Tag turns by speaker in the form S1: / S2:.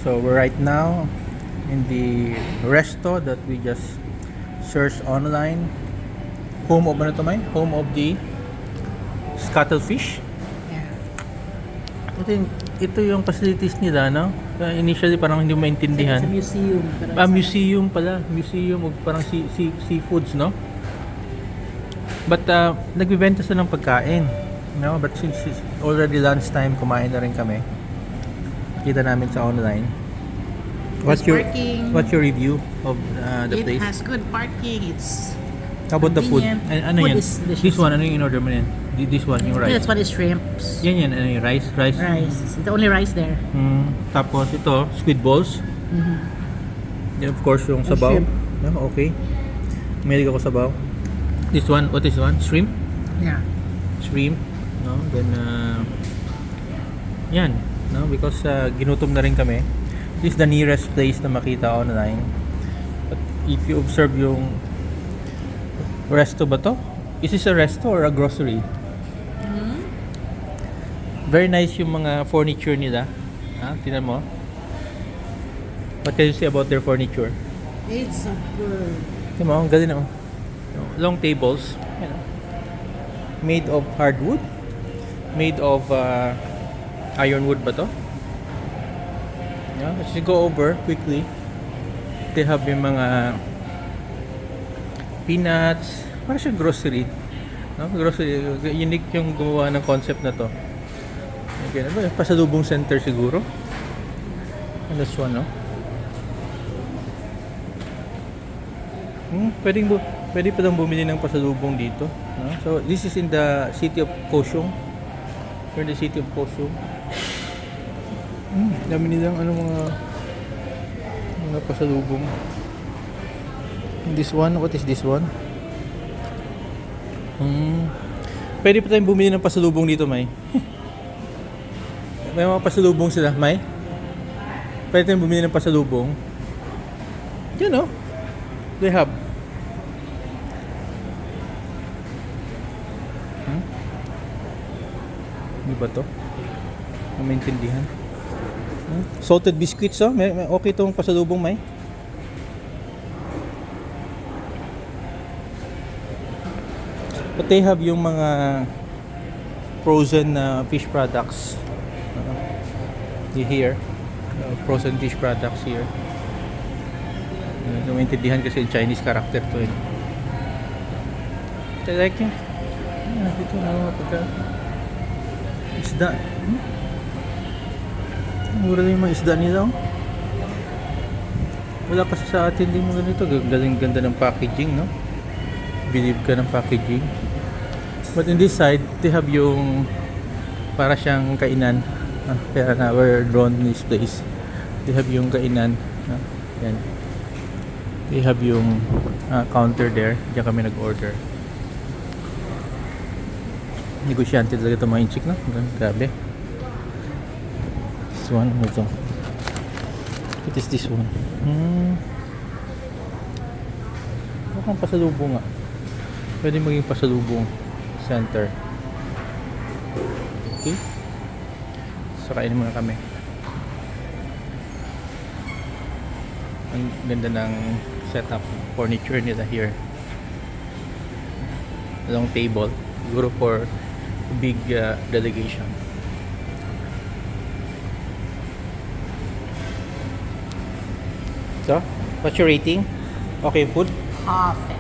S1: So we're right now in the resto that we just searched online. Home of ano to, May? Home of the Scuttlefish.
S2: Yeah.
S1: Ito yung facilities nila, no? Initially parang hindi mo maintindihan.
S2: It's a museum.
S1: Museum pala. Museum of parang seafoods, no? But nagbibenta sila ng pagkain, no? But since it's already lunchtime, kumain na rin kami. Kita namin sa online. What's your review of the place?
S2: It has good parking. It's
S1: How about the food?
S2: convenient.
S1: Ano
S2: Food
S1: yan?
S2: is delicious.
S1: This one, ano yung in-order mo yan? This one, yung rice.
S2: That's what is shrimps.
S1: Yan, ano yung rice?
S2: Rice. It's the only rice there.
S1: Tapos ito, squid balls. Then of course yung
S2: And
S1: sabaw.
S2: shrimp.
S1: Yeah, okay. Mahilig ako sabaw. This one, what is one? Shrimp?
S2: Yeah.
S1: Shrimp. No? Then, yan. No? Because ginutom na rin kami. This is the nearest place na makita online. But if you observe yung resto ba to? Is this a resto or a grocery? Very nice yung mga furniture nila. Tingnan mo. What can you say about their furniture?
S2: It's a good.
S1: Tingnan mo, ang galing na. Long tables. You know, made of hardwood. Made of ironwood ba to? Yeah, let's just go over quickly. They have yung mga peanuts. Parang siyang grocery. No? Grocery. Unique yung gumawa ng concept na to. Okay, ano ba? Pasalubong center siguro. And that's one, no? Pwede pa lang bumili ng pasalubong dito. No? So, this is in the city of Kaohsiung. We're in the city of Kaohsiung. Dami nilang mga pasalubong. This one, what is this one? Pwede pa tayong bumili ng pasalubong dito, May. May mga pasalubong sila, May. Pwede tayong bumili ng pasalubong. You know, they have. Hindi ba to? Ang maintindihan. Salted biscuits, oh. Okay itong pasalubong, May. But they have yung mga frozen fish products. Here. Frozen fish products here. Hindi maintindihan kasi Chinese character to eh. I like it. Dito na mga pagka isda. Mura lang yung mga isda nila, oh. Wala kasi sa atin din mga ganito. Galing ganda ng packaging, no? Believe ka ng packaging. But in this side, they have yung para siyang kainan. Kaya na we're drawn in this place. They have yung kainan. Yan. They have yung counter there. Diyan kami nag-order. Negosyante talaga ito mga inchik, no? Grabe. This one, ano ito? What is this one? Mukhang pasalubong nga. Pwede maging pasalubong center. Okay. So kainin muna kami. Ang ganda ng setup furniture nila here. Long table. Siguro for big delegation. So, what's your rating? Okay food?
S2: Perfect.